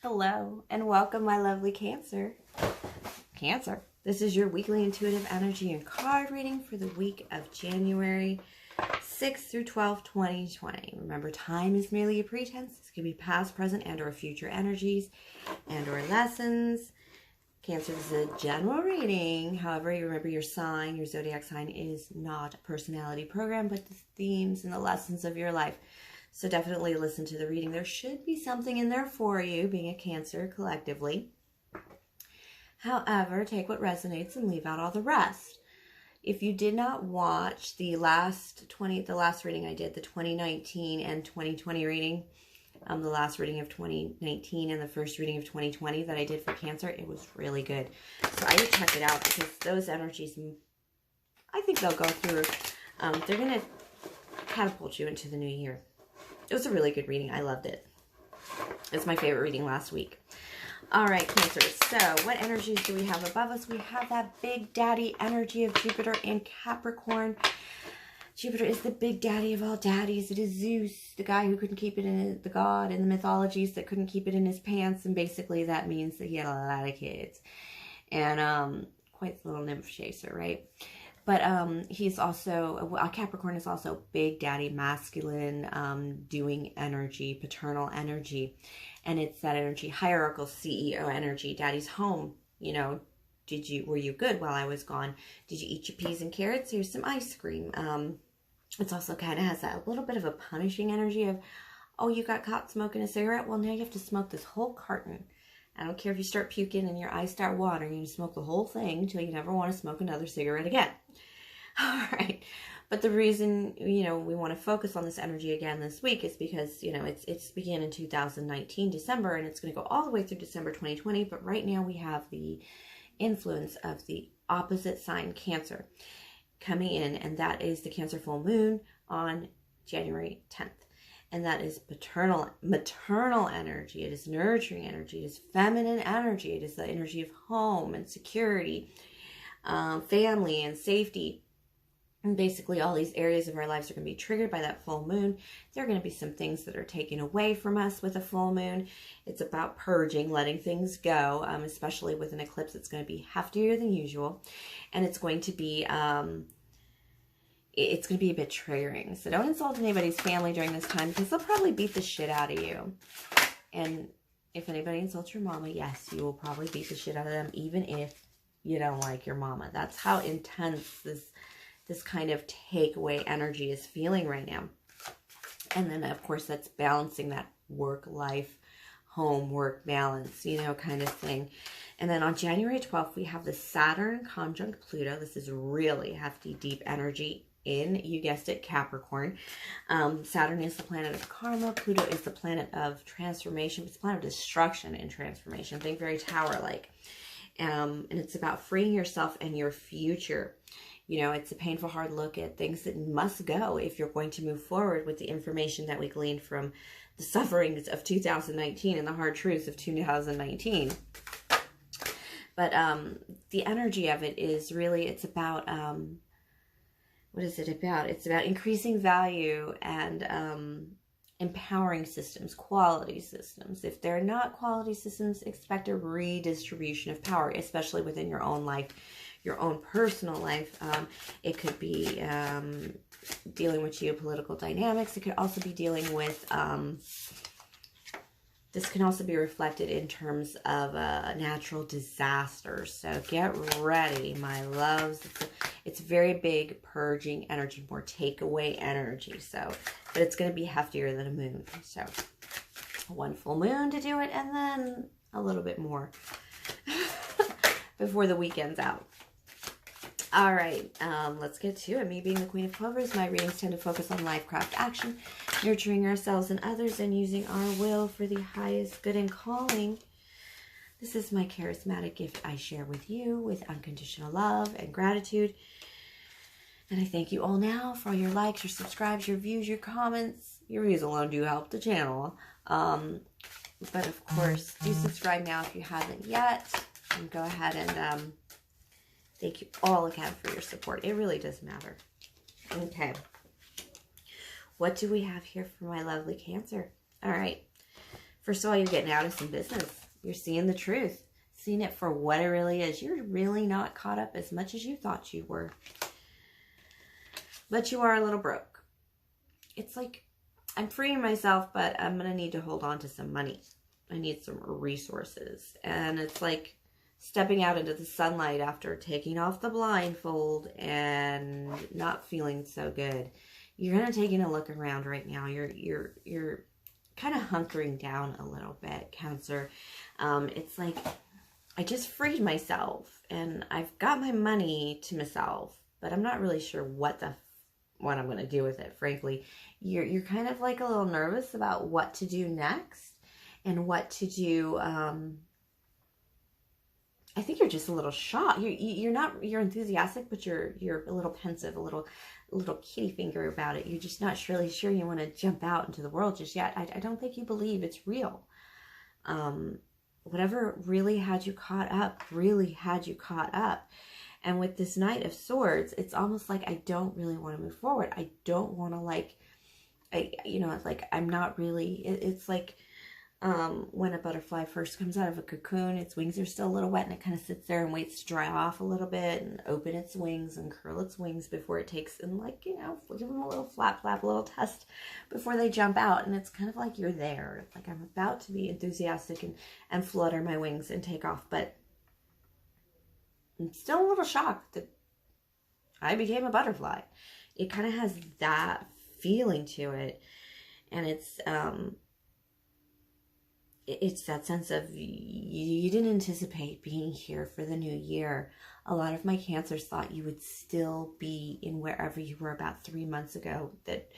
Hello and welcome, my lovely Cancer. Cancer, this is your weekly intuitive energy and card reading for the week of January 6th through 12th, 2020. Remember, time is merely a pretense. This could be past, present, and or future energies and or lessons. Cancer, this is a general reading. However, you remember your sign, your zodiac sign is not a personality program, but the themes and the lessons of your life. So definitely listen to the reading. There should be something in there for you, being a Cancer collectively. However, take what resonates and leave out all the rest. If you did not watch the last reading I did, the 2019 and 2020 reading, the last reading of 2019 and the first reading of 2020 that I did for Cancer, it was really good. So I would check it out because those energies, I think they'll go through. They're going to catapult you into the new year. It was a really good reading. I loved it. It's my favorite reading last week. All right, Cancer. So what energies do we have above us? We have that big daddy energy of Jupiter in Capricorn. Jupiter is the big daddy of all daddies. It is Zeus, the guy who couldn't keep it in the god in the mythologies that couldn't keep it in his pants. And basically that means that he had a lot of kids. And quite the little nymph chaser, right? But he's also, Capricorn is also big daddy, masculine, doing energy, paternal energy. And it's that energy, hierarchical CEO energy. Daddy's home, you know, were you good while I was gone? Did you eat your peas and carrots? Here's some ice cream. It's also kind of has that little bit of a punishing energy of, oh, you got caught smoking a cigarette? Well, now you have to smoke this whole carton. I don't care if you start puking and your eyes start watering. You smoke the whole thing until you never want to smoke another cigarette again. All right. But the reason, you know, we want to focus on this energy again this week is because, you know, it's began in 2019, December, and it's going to go all the way through December 2020. But right now we have the influence of the opposite sign, Cancer, coming in, and that is the Cancer full moon on January 10th. And that is maternal energy. It is nurturing energy. It is feminine energy. It is the energy of home and security, family and safety. And basically all these areas of our lives are going to be triggered by that full moon. There are going to be some things that are taken away from us with a full moon. It's about purging, letting things go, especially with an eclipse. It's going to be heftier than usual. And it's going to be a bit triggering. So don't insult anybody's family during this time because they'll probably beat the shit out of you. And if anybody insults your mama, yes, you will probably beat the shit out of them even if you don't like your mama. That's how intense this kind of takeaway energy is feeling right now. And then, of course, that's balancing that work-life, home-work balance, you know, kind of thing. And then on January 12th, we have the Saturn conjunct Pluto. This is really hefty, deep energy in, you guessed it, Capricorn. Saturn is the planet of karma. Pluto is the planet of transformation. It's the planet of destruction and transformation. Think very tower-like. And it's about freeing yourself and your future. You know, it's a painful, hard look at things that must go if you're going to move forward with the information that we gleaned from the sufferings of 2019 and the hard truths of 2019. But the energy of it is really, it's about, what is it about? It's about increasing value and empowering systems, quality systems. If they're not quality systems, expect a redistribution of power, especially within your own life, your own personal life. It could be dealing with geopolitical dynamics. It could also be dealing with, this can also be reflected in terms of natural disasters. So get ready, my loves. It's very big purging energy, more takeaway energy. So, but it's going to be heftier than a moon. So one full moon to do it, and then a little bit more before the weekend's out. All right, let's get to it. Me being the Queen of Clovers, my readings tend to focus on life, craft, action, nurturing ourselves and others, and using our will for the highest good and calling. This is my charismatic gift I share with you with unconditional love and gratitude. And I thank you all now for all your likes, your subscribes, your views, your comments. Your views alone do help the channel. But of course, do subscribe now if you haven't yet. And go ahead and thank you all again for your support. It really does matter. Okay. What do we have here for my lovely Cancer? All right. First of all, you're getting out of some business. You're seeing the truth, seeing it for what it really is. You're really not caught up as much as you thought you were. But you are a little broke. It's like, I'm freeing myself, but I'm going to need to hold on to some money. I need some resources. And it's like stepping out into the sunlight after taking off the blindfold and not feeling so good. You're going to take a look around right now. You're kind of hunkering down a little bit, Cancer. It's like, I just freed myself and I've got my money to myself, but I'm not really sure what I'm going to do with it, frankly. You're kind of like a little nervous about what to do next and what to do. I think you're just a little shocked. You're enthusiastic, but you're a little pensive, a little kitty finger about it. You're just not really sure you want to jump out into the world just yet. I don't think you believe it's real. Whatever really had you caught up, really had you caught up. And with this Knight of Swords, it's almost like I don't really want to move forward. I don't want to it's like I'm not really, it's like when a butterfly first comes out of a cocoon, its wings are still a little wet and it kind of sits there and waits to dry off a little bit and open its wings and curl its wings before it takes and give them a little flap, a little test before they jump out. And it's kind of like you're there. Like I'm about to be enthusiastic and flutter my wings and take off, but I'm still a little shocked that I became a butterfly. It kind of has that feeling to it. And it's that sense of you didn't anticipate being here for the new year. A lot of my Cancers thought you would still be in wherever you were about 3 months ago, that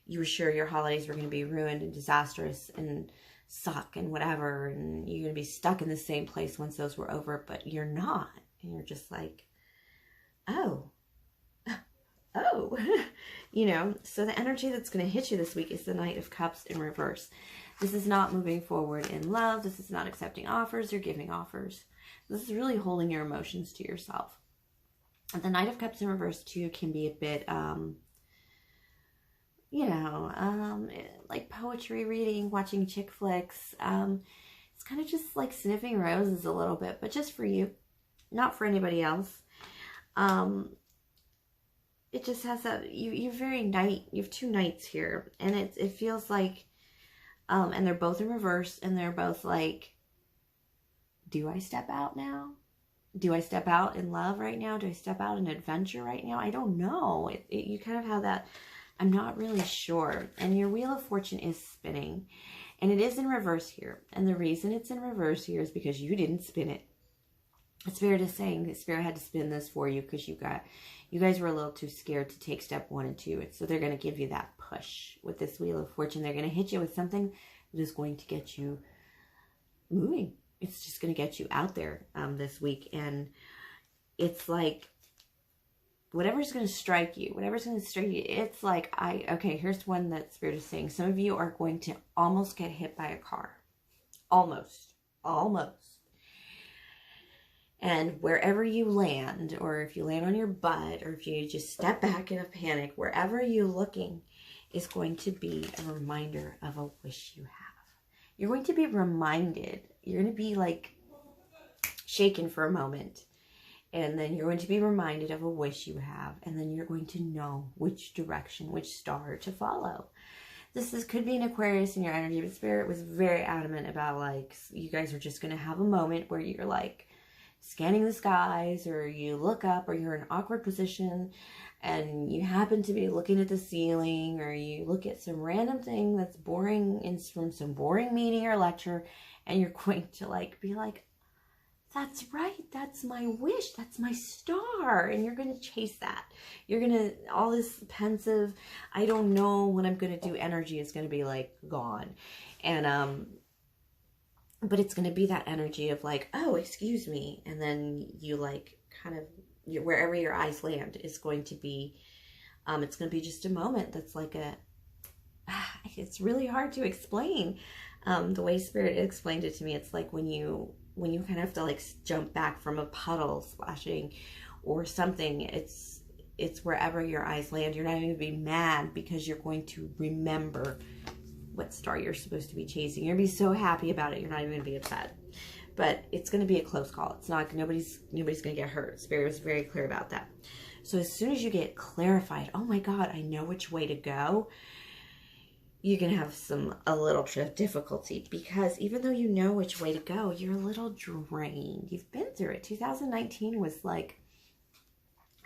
you were sure your holidays were going to be ruined and disastrous and suck and whatever, and you're going to be stuck in the same place once those were over, but you're not. And you're just like, oh, so the energy that's going to hit you this week is the Knight of Cups in reverse. This is not moving forward in love. This is not accepting offers or giving offers. This is really holding your emotions to yourself. And the Knight of Cups in reverse too can be a bit, like poetry reading, watching chick flicks. It's kind of just like sniffing roses a little bit, but just for you, not for anybody else. It just has that, you're very knight, you have two knights here, and it feels like, and they're both in reverse, and they're both like, do I step out now? Do I step out in love right now? Do I step out in adventure right now? I don't know. You kind of have that, I'm not really sure. And your Wheel of Fortune is spinning, and it is in reverse here. And the reason it's in reverse here is because you didn't spin it. Spirit is saying that Spirit had to spin this for you because you guys were a little too scared to take step 1 and 2. So they're going to give you that push with this Wheel of Fortune. They're going to hit you with something that is going to get you moving. It's just going to get you out there this week. And it's like, whatever's going to strike you, it's like, okay, here's one that Spirit is saying. Some of you are going to almost get hit by a car. Almost. And wherever you land, or if you land on your butt, or if you just step back in a panic, wherever you're looking is going to be a reminder of a wish you have. You're going to be reminded. You're going to be like shaken for a moment. And then you're going to be reminded of a wish you have. And then you're going to know which direction, which star to follow. Could be an Aquarius in your energy, but Spirit was very adamant about like, you guys are just going to have a moment where you're like, scanning the skies, or you look up, or you're in an awkward position and you happen to be looking at the ceiling, or you look at some random thing that's boring from some boring meeting or lecture, and you're going to like be like, that's right, that's my wish, that's my star, and you're going to chase that. You're going to, all this pensive, I don't know what I'm going to do energy is going to be like gone. And but it's going to be that energy of like, oh, excuse me. And then you like kind of, wherever your eyes land is going to be, it's going to be just a moment that's like it's really hard to explain. The way Spirit explained it to me, it's like when you kind of have to like jump back from a puddle splashing or something, it's wherever your eyes land. You're not going to be mad because you're going to remember what star you're supposed to be chasing. You're going to be so happy about it, you're not even going to be upset. But it's going to be a close call. It's not, nobody's going to get hurt. Spirit was very clear about that. So as soon as you get clarified, oh my God, I know which way to go, you're going to have a little bit of difficulty, because even though you know which way to go, you're a little drained. You've been through it. 2019 was like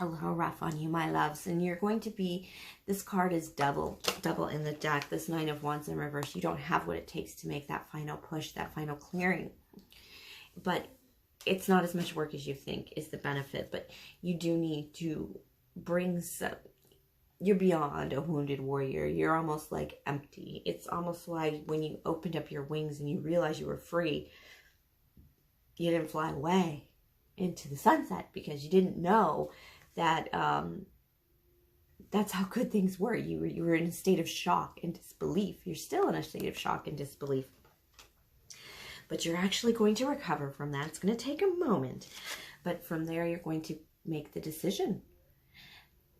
a little rough on you, my loves, and you're going to be, this card is double in the deck, this Nine of Wands in reverse. You don't have what it takes to make that final push, that final clearing, but it's not as much work as you think is the benefit. But you do need to bring some, you're beyond a wounded warrior. You're almost like empty. It's almost like when you opened up your wings and you realized you were free, you didn't fly away into the sunset, because you didn't know that that's how good things were. You were in a state of shock and disbelief. You're still in a state of shock and disbelief. But you're actually going to recover from that. It's going to take a moment. But from there, you're going to make the decision.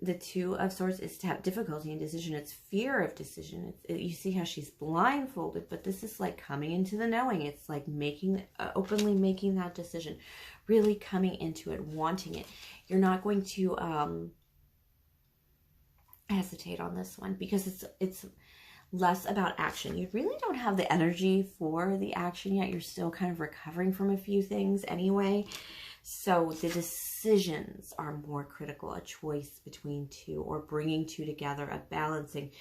The Two of Swords is to have difficulty in decision. It's fear of decision. You see how she's blindfolded, but this is like coming into the knowing. It's like openly making that decision, really coming into it, wanting it. You're not going to hesitate on this one, because it's less about action. You really don't have the energy for the action yet. You're still kind of recovering from a few things anyway. So the decisions are more critical, a choice between two, or bringing two together, a balancing,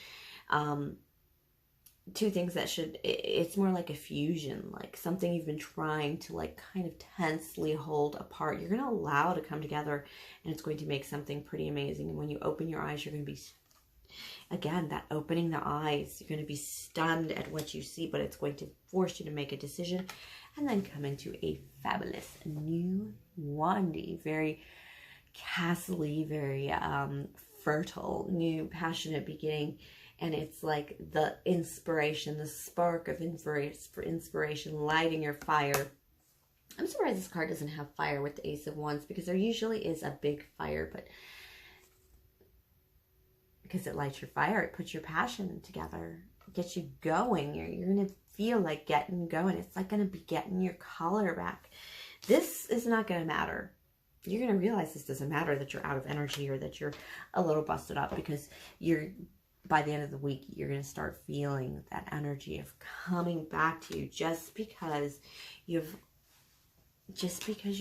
two things that it's more like a fusion, like something you've been trying to like kind of tensely hold apart. You're going to allow to come together, and it's going to make something pretty amazing. And when you open your eyes, you're going to be, again, that opening the eyes, you're going to be stunned at what you see, but it's going to force you to make a decision and then come into a fabulous new wandy, very castle-y, very fertile, new passionate beginning. And it's like the inspiration, the spark of inspiration, lighting your fire. I'm surprised this card doesn't have fire with the Ace of Wands, because there usually is a big fire, but because it lights your fire, it puts your passion together, it gets you going. You're going to feel like getting going. It's like going to be getting your color back. This is not going to matter. You're going to realize this doesn't matter, that you're out of energy or that you're a little busted up, because by the end of the week, you're going to start feeling that energy of coming back to you, just because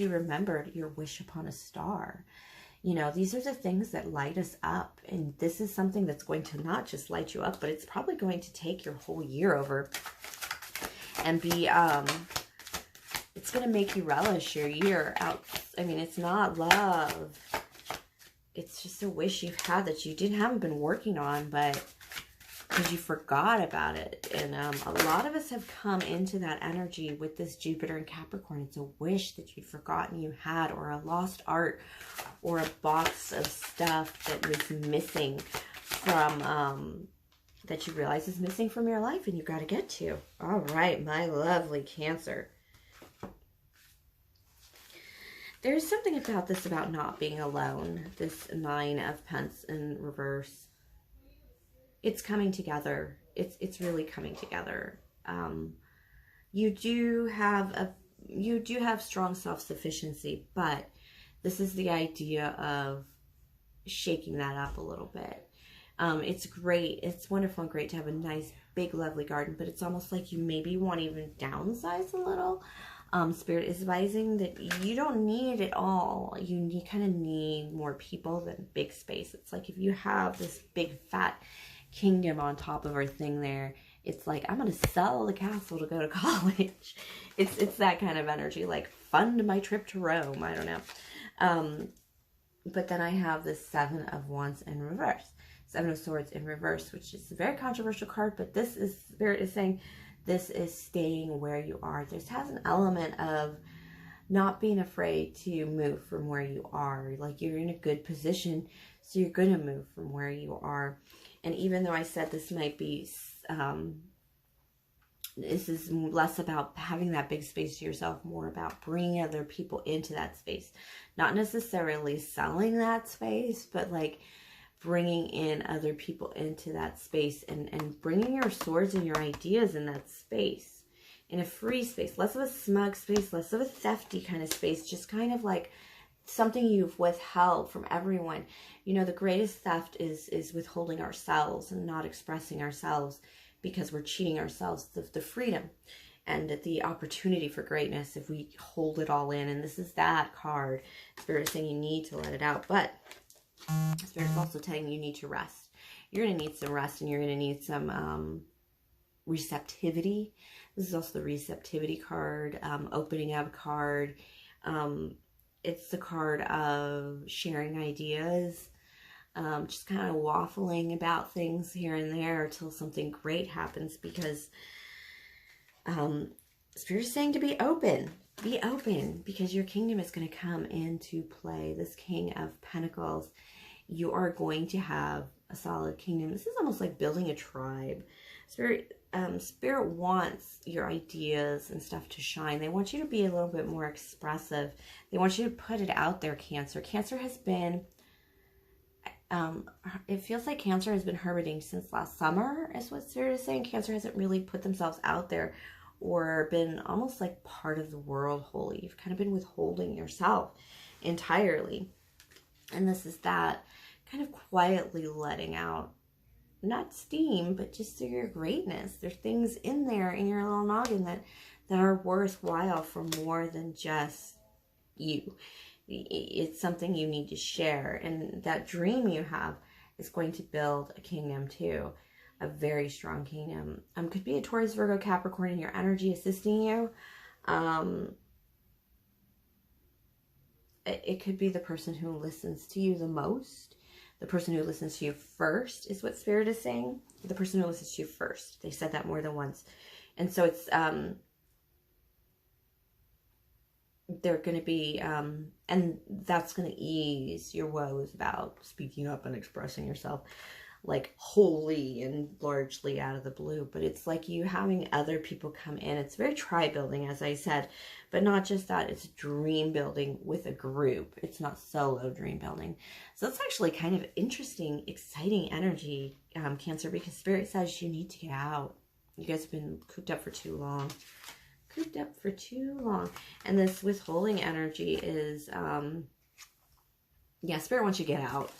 you remembered your wish upon a star. You know, these are the things that light us up. And this is something that's going to not just light you up, but it's probably going to take your whole year over and be, it's going to make you relish your year out. I mean, it's not love. It's just a wish you've had that you haven't been working on, but because you forgot about it. And a lot of us have come into that energy with this Jupiter and Capricorn. It's a wish that you'd forgotten you had, or a lost art, or a box of stuff that was missing from, that you realize is missing from your life and you've got to get to. All right, my lovely Cancer. There's something about this, about not being alone. This Nine of Pentacles in reverse. It's coming together. It's really coming together. You do have strong self-sufficiency, but this is the idea of shaking that up a little bit. It's great. It's wonderful and great to have a nice, big, lovely garden, but it's almost like you maybe want to even downsize a little. Spirit is advising that you don't need it all. You kind of need more people than big space. It's like if you have this big, fat kingdom on top of our thing there, it's like, I'm going to sell the castle to go to college. It's that kind of energy, like fund my trip to Rome. I don't know. But then I have the Seven of Wands in reverse. Seven of Swords in reverse, which is a very controversial card, but this is, Spirit is saying, this is staying where you are. This has an element of not being afraid to move from where you are. Like, you're in a good position, so you're going to move from where you are. And even though I said this might be, this is less about having that big space to yourself, more about bringing other people into that space. Not necessarily selling that space, but like bringing in other people into that space and bringing your swords and your ideas in that space, in a free space, less of a smug space, less of a thefty kind of space, just kind of like something you've withheld from everyone. You know, the greatest theft is withholding ourselves and not expressing ourselves, because we're cheating ourselves of the freedom and the opportunity for greatness if we hold it all in. And this is that card. Spirit is saying you need to let it out, but Spirit is also telling you need to rest. You're going to need some rest, and you're going to need some receptivity. This is also the receptivity card, opening up card. It's the card of sharing ideas, just kind of waffling about things here and there until something great happens, because Spirit is saying to be open. Be open, because your kingdom is going to come into play. This King of Pentacles, you are going to have a solid kingdom. This is almost like building a tribe. Spirit wants your ideas and stuff to shine. They want you to be a little bit more expressive. They want you to put it out there, Cancer. Cancer has been, it feels like Cancer has been hermiting since last summer, is what Spirit is saying. Cancer hasn't really put themselves out there or been almost like part of the world wholly. You've kind of been withholding yourself entirely. And this is that kind of quietly letting out, not steam, but just through your greatness. There's things in there in your little noggin that are worthwhile for more than just you. It's something you need to share. And that dream you have is going to build a kingdom too. A very strong kingdom. Could be a Taurus, Virgo, Capricorn in your energy assisting you. It could be the person who listens to you the most. The person who listens to you first is what Spirit is saying. The person who listens to you first. They said that more than once. And so it's, they're going to be, and that's going to ease your woes about speaking up and expressing yourself like wholly and largely out of the blue. But it's like you having other people come in. It's very tribe building, as I said, but not just that. It's dream building with a group. It's not solo dream building. So it's actually kind of interesting, exciting energy, Cancer, because Spirit says you need to get out. You guys have been cooped up for too long. Cooped up for too long. And this withholding energy is, yeah, Spirit wants you to get out.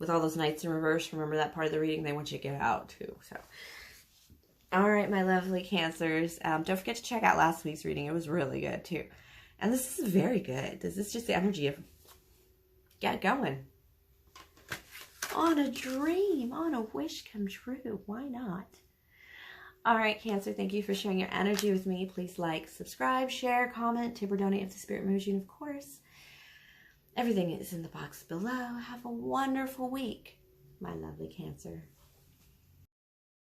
With all those knights in reverse, remember that part of the reading, they want you to get out too. So, all right, my lovely Cancers. Don't forget to check out last week's reading. It was really good too. And this is very good. This is just the energy of get going. On a dream, on a wish come true. Why not? All right, Cancer, thank you for sharing your energy with me. Please like, subscribe, share, comment, tip or donate if the Spirit moves you. And of course, everything is in the box below. Have a wonderful week, my lovely Cancer.